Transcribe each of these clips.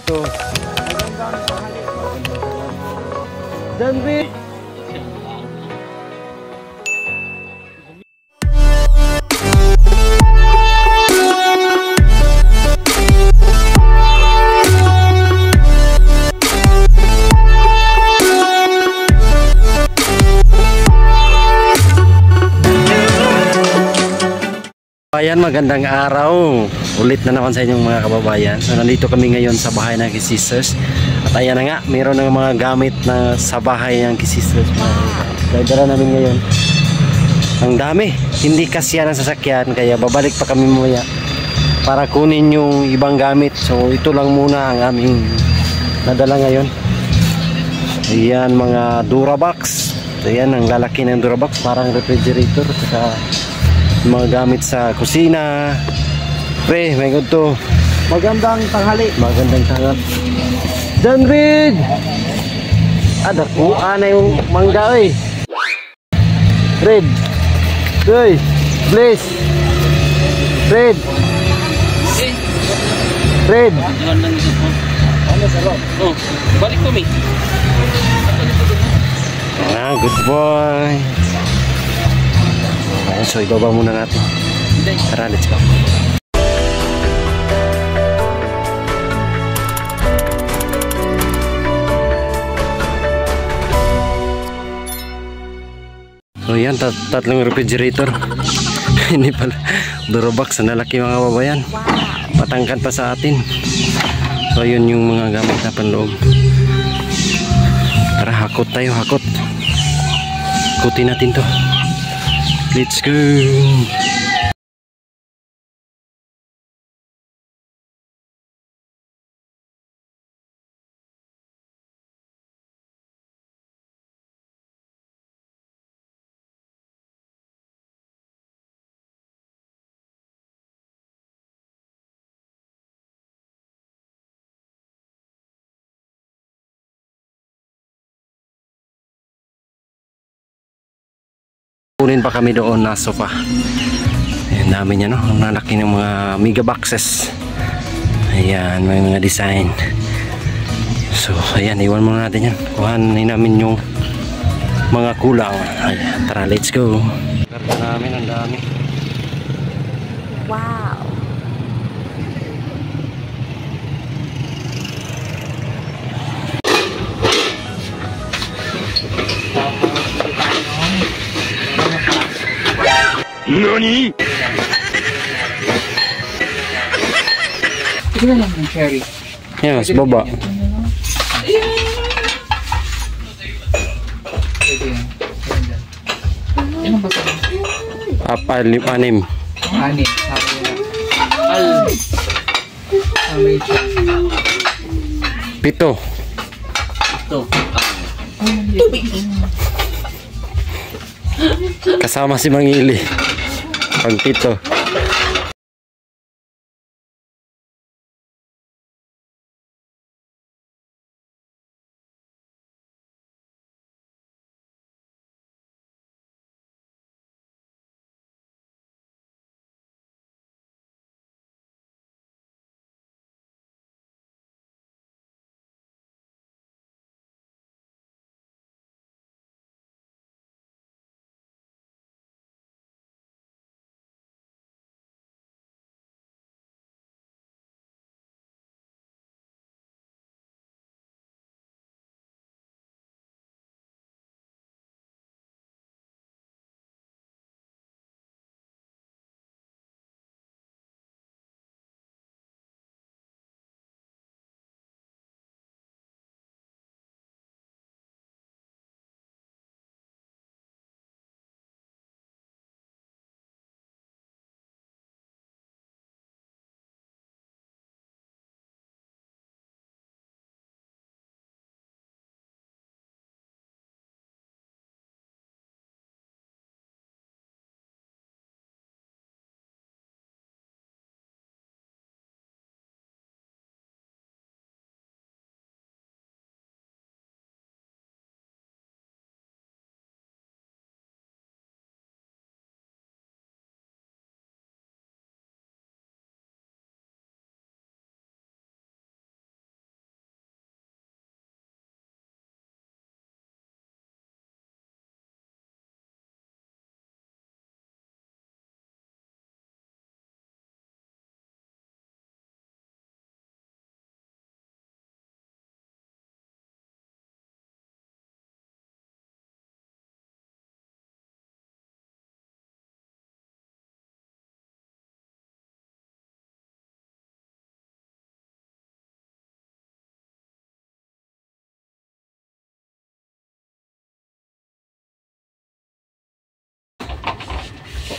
So, Danby. Ayan, magandang araw. Ulit na naman sa inyong mga kababayan. So, nandito kami ngayon sa bahay ng Kisisters. At ayan na nga, mayroon ng mga gamit na sa bahay ng Kisisters. Dala namin ngayon. Ang dami. Hindi kasya ng sasakyan. Kaya babalik pa kami mamaya para kunin yung ibang gamit. So ito lang muna ang aming nadala ngayon. Ayan, mga Durabox. Ayan, ang lalaki ng Durabox. Parang refrigerator. Saka mga gamit sa kusina. Pre, may ganito. Magandang tanghali. Magandang tanghali. Danrid! Ada ko na yung mangga eh. Red. Uy, Blaze. Red. Red. Oh, balik kami. Ah, good boy. So ibaba muna natin. Tara, let's go. So yan, tatlong refrigerator. Hindi pala Durabox na laki mga babayan. Patangkan pa sa atin. So yun yung mga gamit na panloob. Tara, hakot tayo, hakot. Hakutin natin to. Let's go. Kunin pa kami doon na sofa. Ayan, dami niya, no? Ang lalaki ng mga mega boxes. Ayan, may mga design. So, ayan, iwan muna natin yan. Kuhanin namin yung mga kulang. Ayan, tara, let's go. Karga namin, ang dami. Wow. Nani? Tignan lang ng cherry. Yan, sa baba. Ano ba ito? Apal, anim. Ani. Al. Amay siya. 7. Ito. Kasama si Mangili. Pag 7.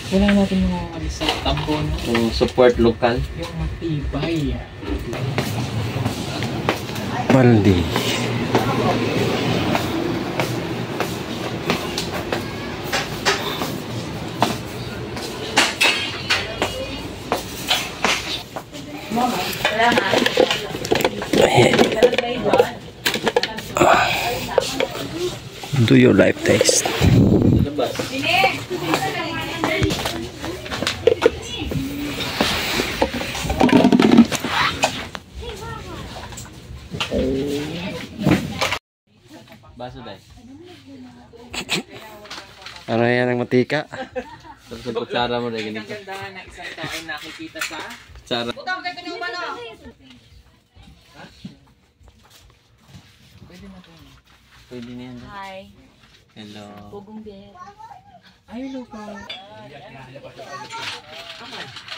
Kailangan natin mga alis sa tambon. Yung support lokal. Yung matibay. Baldi. Do your life test. Baso dahil. Ano yan ang matika? Tapos sa kutsara mo dahil ganito. Ang ganda na isang tao ay nakikita sa... Kutsara. Pwede na yan. Hi. Hello. Bugong beer. Ay, hello po.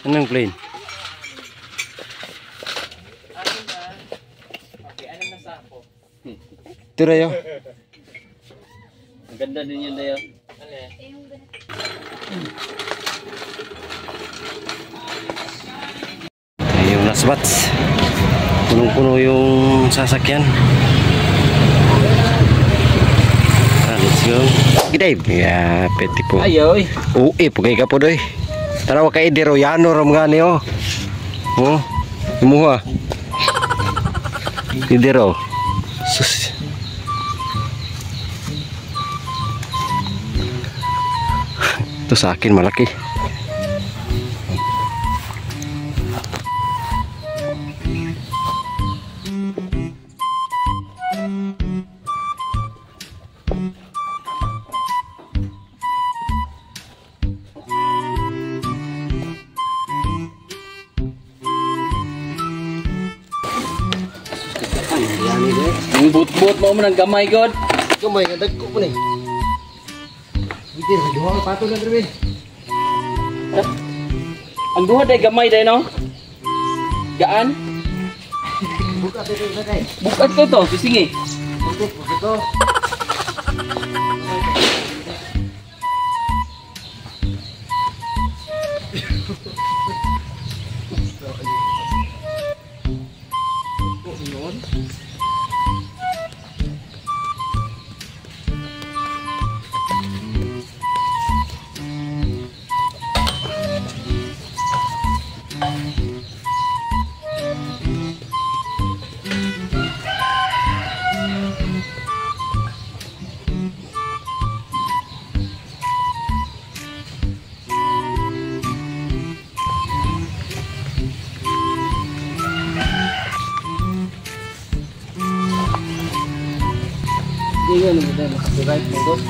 Anong plane? Okay, alam na sa ako. Ito rayo. Ang ganda din yun dayo. Ano eh? Yung last batch. Punong-puno yung sasakyan. Let's go. G'day. Ya, peti po. Ayoy. Pagay ka po doy. Tara wa kay Dero Yano ram gani oh. Oh. Imuha. Dero. Sus. Ito sa akin malaki. Yung boot-boot mo ng gamay god. Gamay nga dagko po ni. Bitir, duha ka pato na dre. Ang duha day gamay day no? Gaan? Buka dito sa kay. Bukat ko to, sige. Buka. Hindi nga naman tayo makasuright mo god.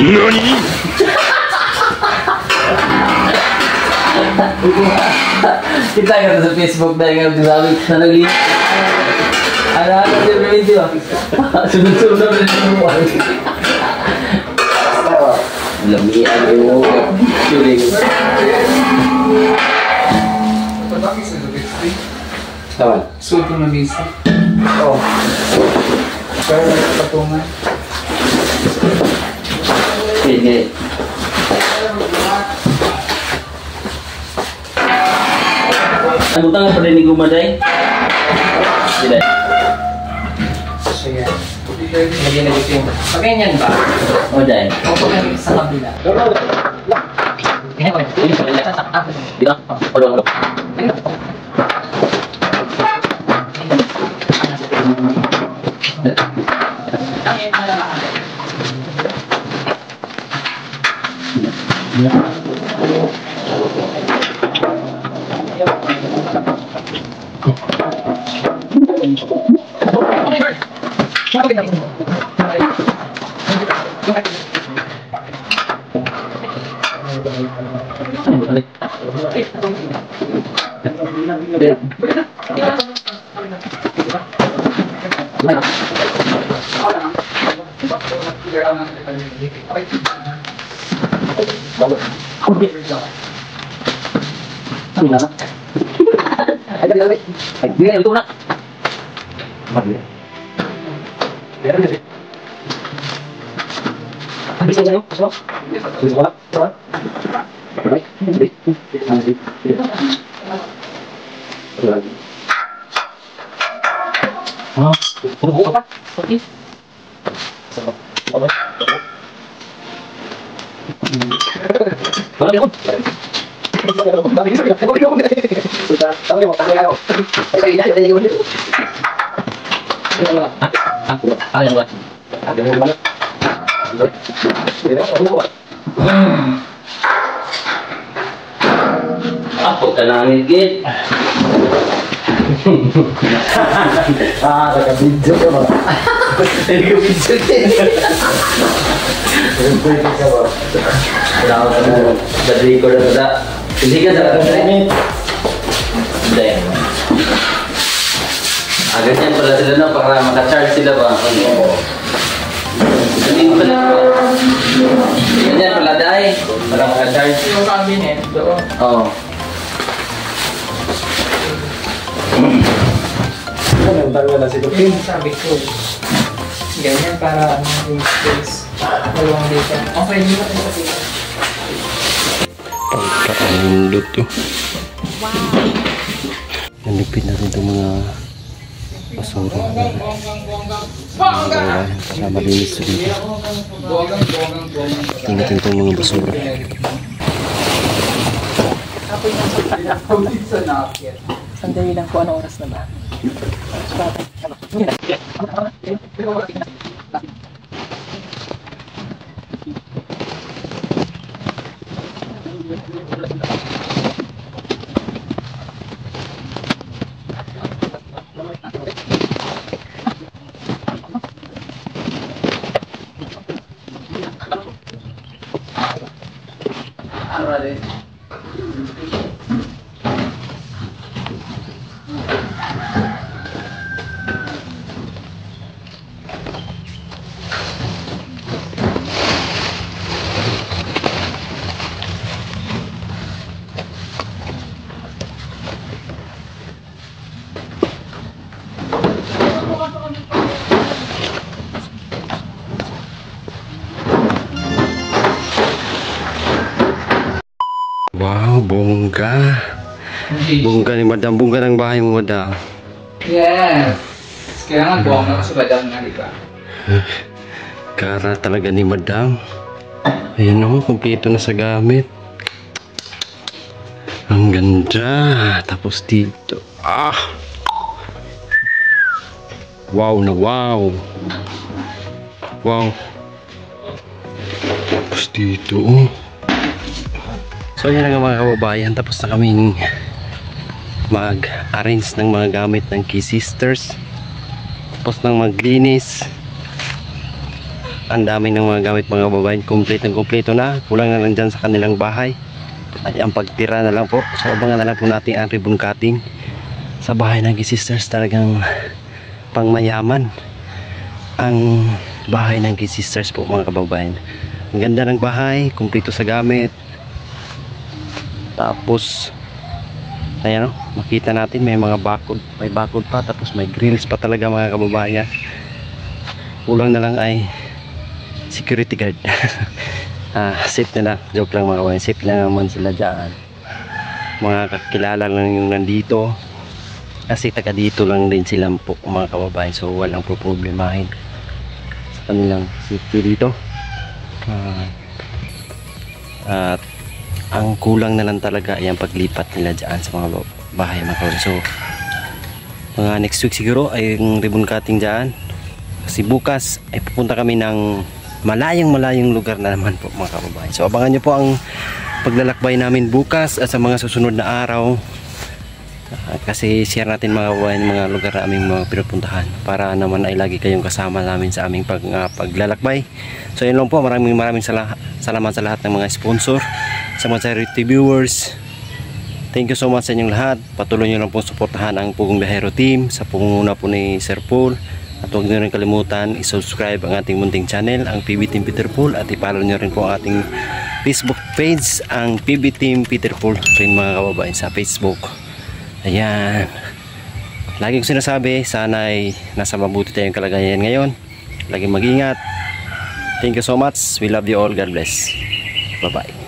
NANI?! Kita kan sa Facebook dahil nga sabi sa nagli. Ano din ba video? Sunod-sunod na rin yung buwan. Lamian yung tuling. Kawan? Suto na misa. Oh. Pero patungan. Sige. Ang utang pa rin ni Gumaday? Tidak. So yan. Lagyan na dito yung... Pagganyan ba? O dahil. O pagganyan sa kabila. Kaya ba? Hindi sa sakta. Di ba? Ulo. Ako tanangin git. Naka-video ka ba? Nag-video din. Wala ko na. Badri ko na sa. Hindi ka sa hindi. Agad yan pala sila na para maka-charge sila ba? Hindi ko pala. Ganyan pala dahil para maka-charge. Yung cabinet doon. Oo. Nagtanggal na si Tupin. Yung sabi ko. Ganyan para yung space. Dalawang dito. Okay, hindi na ito dito. Pagkaandot to. Nalipid natin itong mga basura. Para malinis dito. Tingnan natin itong mga basura. Sandali lang po, ano oras na ba? Wow, bongga. Bongga ni Madam. Bongga ng bahay mo, Madam. Yes! Kaya nga buwang ako sa badang nga, di ba? Kara talaga ni Madam. Ayan o, kumpleto na sa gamit. Ang ganda. Tapos dito. Ah! Wow na wow. Wow. Tapos dito oh. So yan nga mga kababayan. Tapos na kaming mag-arrange ng mga gamit ng Key Sisters. Tapos nang maglinis. Ang dami ng mga gamit mga kababayan. Kompleto na. Kulang na lang dyan sa kanilang bahay. Ay ang pagtira na lang po. So abangan na lang po natin ang ribbon cutting sa bahay ng Key Sisters. Talagang pangmayaman ang bahay ng Key Sisters po mga kababayan. Ang ganda ng bahay. Kompleto sa gamit. Tapos ayan o, makita natin may mga bakod, may bakod pa, tapos may grills pa talaga mga kababayan. Kulang na lang ay security guard. Safe na lang, joke lang mga kababayan, safe lang naman sila dyan. Mga kakilala lang yung nandito kasi taga dito lang din sila po mga kababayan, so walang problemahin sa kanilang safety dito. At ang kulang na lang talaga ay ang paglipat nila dyan sa mga bahay mga kababayan. So mga next week siguro ay yung ribbon cutting dyan, kasi bukas ay pupunta kami ng malayong lugar na naman po mga kababayan. So abangan nyo po ang paglalakbay namin bukas at sa mga susunod na araw. Kasi share natin mga kababayan mga lugar na aming mga pinupuntahan para naman ay lagi kayong kasama namin sa aming paglalakbay. So yun lang po, maraming salamat sa lahat ng mga sponsor, sa mga charity viewers. Thank you so much sa inyong lahat. Patuloy nyo lang po suportahan ang Pugong Biyahero team sa pangunguna po ni Sir Paul. At huwag nyo rin kalimutan i-subscribe ang ating munting channel, ang PB Team Peter Paul, at i-follow nyo rin po ang ating Facebook page, ang PB Team Peter Paul rin mga kababayan sa Facebook. Ayan, lagi ko sinasabi, sana ay nasa mabuti tayong kalagayan ngayon. Lagi mag-ingat. Thank you so much. We love you all. God bless. Bye bye.